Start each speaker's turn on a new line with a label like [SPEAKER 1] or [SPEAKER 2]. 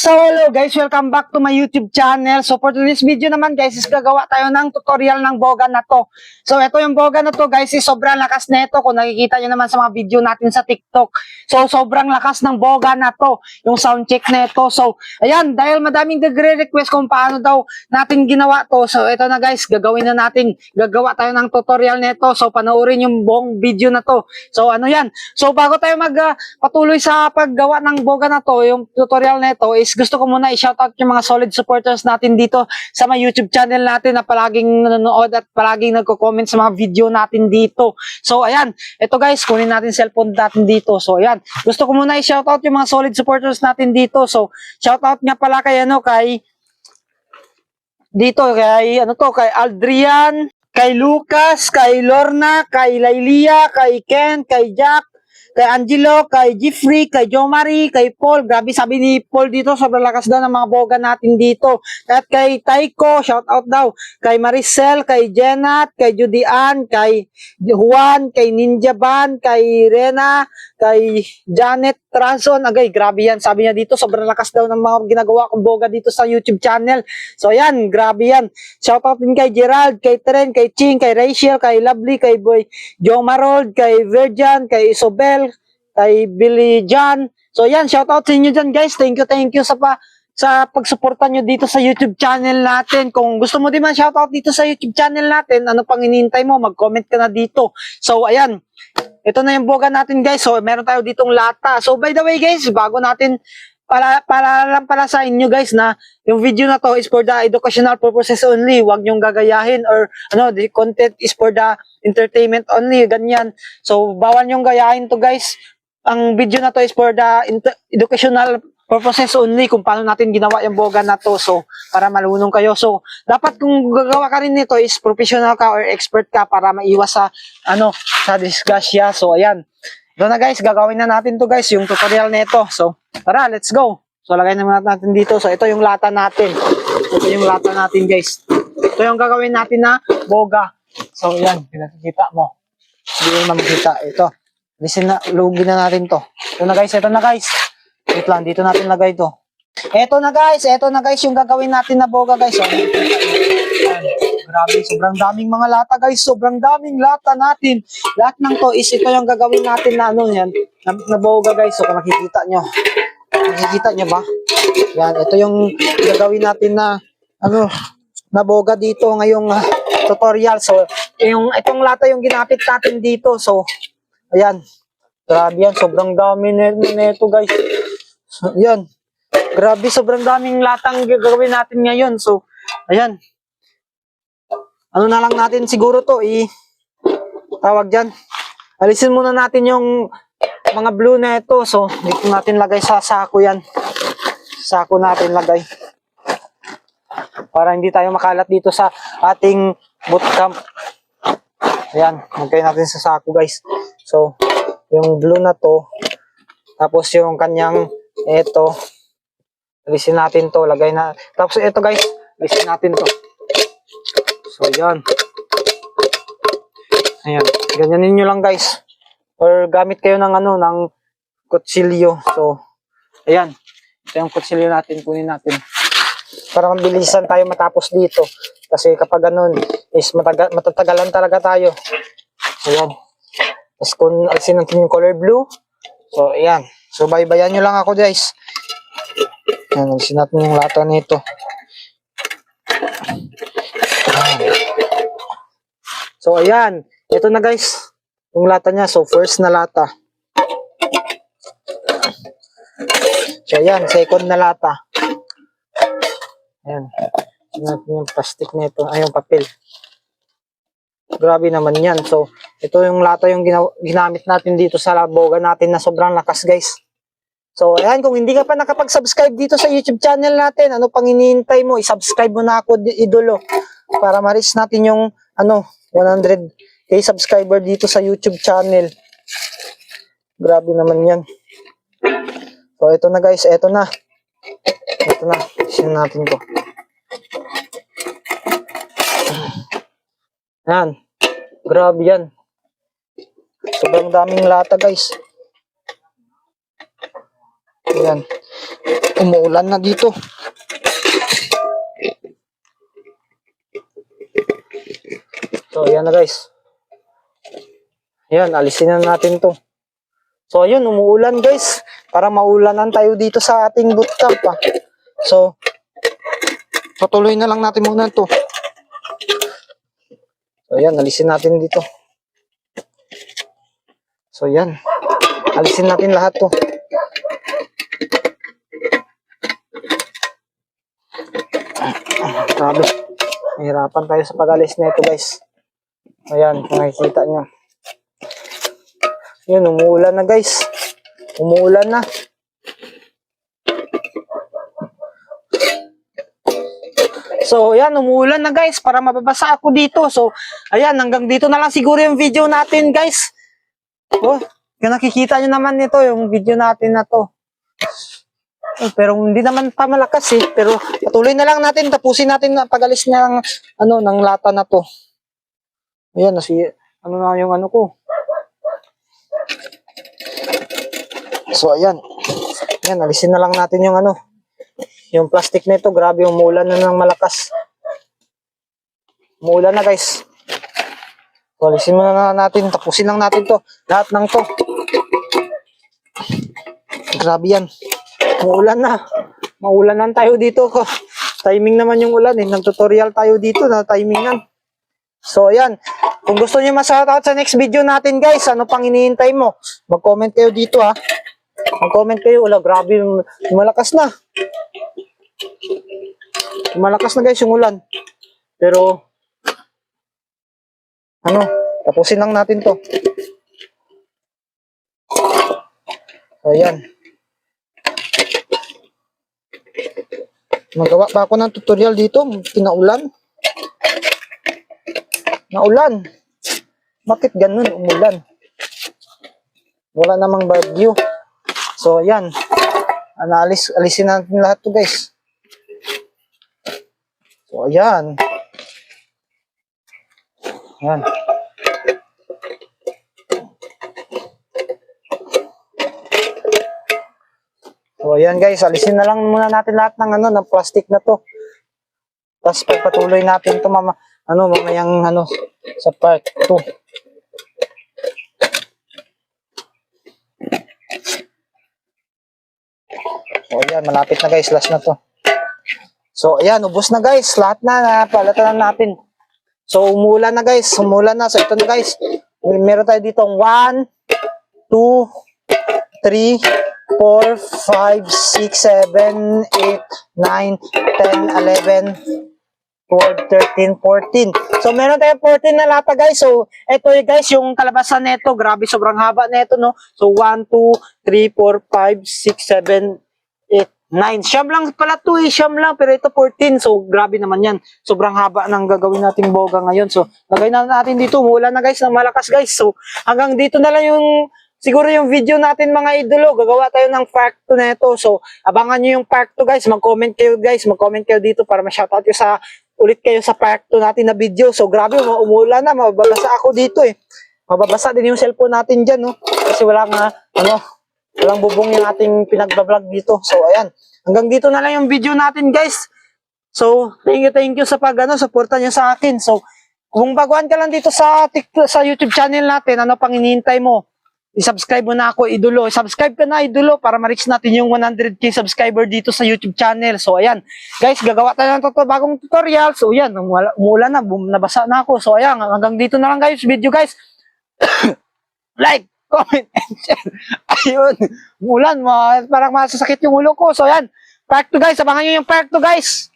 [SPEAKER 1] So hello guys, welcome back to my YouTube channel. So for today's video naman guys, is gagawa tayo ng tutorial ng boga na to. So ito yung boga na to guys, is sobrang lakas nito kung nakikita nyo naman sa mga video natin sa TikTok. So sobrang lakas ng boga na to, yung sound check nito. So ayan, dahil madaming nagre-request kung paano daw natin ginawa to. So ito na guys, gagawa tayo ng tutorial nito. So panoorin yung buong video na to. So ano yan? So bago tayo patuloy sa paggawa ng boga na to, yung tutorial nito is gusto ko muna i-shoutout yung mga solid supporters natin dito sa my YouTube channel natin na palaging nanonood at palaging nagko-comment sa mga video natin dito. So ayan, ito guys, kunin natin cellphone natin dito. So ayan, gusto ko muna i-shoutout yung mga solid supporters natin dito. So shoutout nga pala kay kay Aldrian, kay Lucas, kay Lorna, kay Lailia, kay Ken, kay Jack, kay Angelo, kay Jeffrey, kay Jomari, kay Paul. Grabe, sabi ni Paul dito, sobrang lakas daw ng mga boga natin dito. At kay Taiko, shout out daw. Kay Maricel, kay Jenat, kay Judy Ann, kay Juan, kay Ninja Ban, kay Rena, kay Janet Transon. Agay, grabe yan. Sabi niya dito, sobrang lakas daw ng mga ginagawa kong boga dito sa YouTube channel. So ayan, grabe yan. Shout out din kay Gerald, kay Tren, kay Ching, kay Rachel, kay Lovely, kay Boy Jomarold, kay Virgin, kay Isobel, kay Billy John. So yan, shout out sa inyo dyan guys. Thank you sa pagsuporta nyo dito sa YouTube channel natin. Kung gusto mo din man shout out dito sa YouTube channel natin, ano pang inintay mo, mag-comment ka na dito. So ayan, ito na yung boga natin guys. So meron tayo ditong lata. So by the way guys, bago natin para sa inyo guys na yung video na to is for the educational purposes only. Huwag nyong gagayahin or the content is for the entertainment only, ganyan. So bawal nyong gayahin to guys. Ang video na to is for the educational purposes only kung paano natin ginawa yung boga na to. So para malunong kayo. So dapat kung gagawa ka rin nito is professional ka or expert ka para maiwas sa sa disgrasya. So ayan. Ito na guys, gagawin na natin to guys, yung tutorial nito. So tara, let's go. So lagay naman natin dito. So ito yung lata natin. Ito yung lata natin guys. Ito yung gagawin natin na boga. So yan, pinakikita mo. Hindi mo makikita. Ito. Lugin na natin to. Ito na guys. Wait lang, dito natin lagay to. Ito na guys yung gagawin natin na boga guys. So, grabe, sobrang daming mga lata guys. Sobrang daming lata natin. Lahat ng to is ito yung gagawin natin na yan. Na boga guys. So kung makikita nyo. Nakikita nyo ba? Yan, ito yung gagawin natin na na boga dito ngayong tutorial. So, itong lata yung ginapit natin dito. So, ayan. Grabe yan. Sobrang dami nito guys. So, ayan. Grabe, sobrang daming latang gagawin natin ngayon. So, ayan. Ano na lang natin siguro to, tawag dyan. Alisin muna natin yung mga blue na ito. So, dito natin lagay sa sako yan. Sako natin lagay. Para hindi tayo makalat dito sa ating bootcamp. Ayan, lagay natin sa sako guys. So, yung blue na to, tapos yung kanyang ito, alisin natin to, lagay na. Tapos ito guys, alisin natin to. So, yan. Ayan, ganyanin nyo lang guys. Or gamit kayo ng ng kutsilyo. So, ayan. Ito yung kutsilyo natin, kunin natin. Para mabilisan tayo matapos dito. Kasi kapag is matatagalan talaga tayo. Ayan. Tapos kung alisin natin yung color blue. So, ayan. So, baybayan nyo lang ako guys. Ayan, alisin natin yung lata nito. So, ayan. Ito na guys. Yung lata niya. So, first na lata. So, ayan. Second na lata. Ayan. Natin yung plastic nito. Ay, yung papel. Grabe naman yan. So, ito yung lata yung ginamit natin dito sa boga natin na sobrang lakas guys. So, ayan. Kung hindi ka pa nakapag-subscribe dito sa YouTube channel natin, ano pang hinihintay mo? I-subscribe mo na ako, idolo. Para ma-reach natin yung 100k subscriber dito sa YouTube channel. Grabe naman yan. So, ito na guys. Ito na. Isin natin to. Yan. Grabe yan. Sobrang daming lata guys. Yan. Umuulan na dito. So, ayan na guys. Ayan, alisin na natin to. So, ayun, umuulan guys. Para maulanan tayo dito sa ating bootcamp pa. So, patuloy na lang natin muna to. So, ayan, alisin natin dito. So, ayan. Alisin natin lahat to. Grabe. Mahirapan tayo sa pag-alis na ito guys. Ayan, kung nakikita nyo. Yun, umuulan na guys. Umuulan na. So, ayan, umuulan na guys para mababasa ako dito. So, ayan, hanggang dito na lang siguro yung video natin guys. Oh, kung nakikita nyo naman nito, yung video natin na to. Pero hindi naman pa malakas eh. Pero patuloy na lang natin, tapusin natin na pag-alis ng, ng lata na to. Ayan, ano na yung ano ko. So, ayan. Ayan, alisin na lang natin yung yung plastic nito. Grabe, umuulan na ng malakas. Umuulan na guys. So, alisin muna na natin. Tapusin lang natin to. Lahat ng to. Grabe yan. Umuulan na. Maulanan tayo dito. Timing naman yung ulan eh. Nag-tutorial tayo dito na timingan. So, ayan. Kung gusto niyo ma-shoutout sa next video natin guys, ano pang hinihintay mo? Mag-comment kayo dito ha. Mag-comment kayo. Wala, grabe. Malakas na. Malakas na guys yung ulan. Pero, tapusin lang natin to. So, ayan. Magawa pa ako ng tutorial dito. Pinaulan. Naulan. Bakit ganun umulan? Wala namang bagyo. So, ayan. Alisin natin lahat to guys. So, ayan. Ayan. So, ayan guys. Alisin na lang muna natin lahat ng ng plastic na to. Tapos pagpatuloy natin to mamayang sa part 2. So, ayan, malapit na guys, last na to. So, ayan, ubos na guys, lahat na napalatan natin. So, umulan na guys, umulan na. So, ito na guys, meron tayo dito 1, 2, 3, 4, 5, 6, 7, 8, 9, 10, 11, 12, 13, 14. So, meron tayong 14 na lata, guys. So, ito guys, yung kalabasan nito. Grabe, sobrang haba nito, no? So, 1, 2, 3, 4, 5, 6, 7, 8, 9. Siyam lang pala to eh. Siyam lang. Pero ito 14. So, grabe naman yan. Sobrang haba ng gagawin nating boga ngayon. So, lagay na natin dito. Umulan na guys, ng malakas guys. So, hanggang dito na lang yung siguro yung video natin mga idolo. Gagawa tayo ng part 2 na ito. So, abangan nyo yung part 2 guys. Mag-comment kayo guys. Mag-comment kayo dito para ma-shoutout ko ulit kayo sa part 2 natin na video. So, grabe, umulan na. Mababasa ako dito eh. Mababasa din yung cellphone natin dyan, no? Kasi walang bubong yung ating pinagbablog dito. So, ayan. Hanggang dito na lang yung video natin, guys. So, thank you sa suporta niyo sa akin. So, kung baguhan ka lang dito sa YouTube channel natin, ano pang hinihintay mo? I-subscribe mo na ako, idolo. Subscribe ka na, idolo, para ma-reach natin yung 100k subscriber dito sa YouTube channel. So, ayan. Guys, gagawa tayo ng bagong tutorial. So, ayan. Umulan na. Nabasa na ako. So, ayan. Hanggang dito na lang, guys. Video, guys. Like, comment, and share. Ayun. Umulan. Parang masasakit yung ulo ko. So, ayan. Part 2, guys. Abangan nyo yung part 2, guys.